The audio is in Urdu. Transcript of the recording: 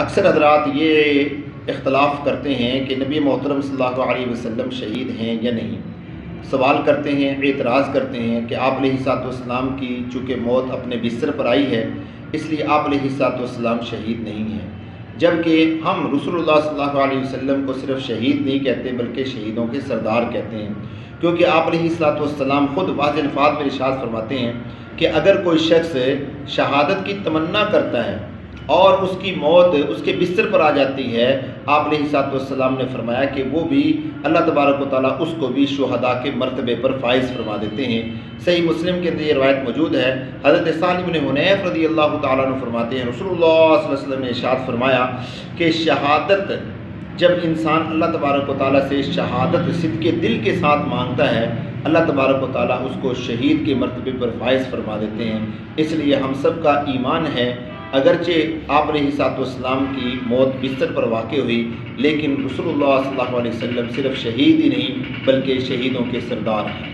اکثر حضرات یہ اختلاف کرتے ہیں کہ نبی محترم صلی اللہ علیہ وسلم شہید ہیں یا نہیں، سوال کرتے ہیں، اعتراض کرتے ہیں کہ آپ علیہ الصلوۃ والسلام کی چونکہ موت اپنے بستر پر آئی ہے اس لیے آپ علیہ الصلوۃ والسلام شہید نہیں ہیں، جبکہ ہم رسول اللہ صلی اللہ علیہ وسلم کو صرف شہید نہیں کہتے بلکہ شہیدوں کے سردار کہتے ہیں، کیونکہ آپ علیہ الصلوۃ والسلام خود واضح الفاظ میں ارشاد فرماتے ہیں کہ اگر کوئی شخص شہادت کی تمنا کرتا ہے اور اس کی موت اس کے بستر پر آ جاتی ہے، آپ علیہ الصلوۃ والسلام نے فرمایا کہ وہ بھی اللہ تبارک و تعالیٰ اس کو بھی شہداء کے مرتبے پر فائز فرما دیتے ہیں۔ صحیح مسلم کے اندر یہ روایت موجود ہے، حضرت سالم بن حنیف رضی اللہ تعالیٰ عنہ فرماتے ہیں رسول اللہ صلی اللہ علیہ وسلم نے ارشاد فرمایا کہ شہادت جب انسان اللہ تبارک و تعالیٰ سے شہادت صدق دل کے ساتھ مانگتا ہے، اللہ تبارک و تعالیٰ اس کو شہید کے مرتبے پر فائز فرما دیتے ہیں۔ اس لیے ہم سب کا ایمان ہے، اگرچہ آپ علیہ الصلوۃ والسلام کی موت بستر پر واقع ہوئی لیکن رسول اللہ صلی اللہ علیہ وسلم صرف شہید ہی نہیں بلکہ شہیدوں کے سردار ہیں۔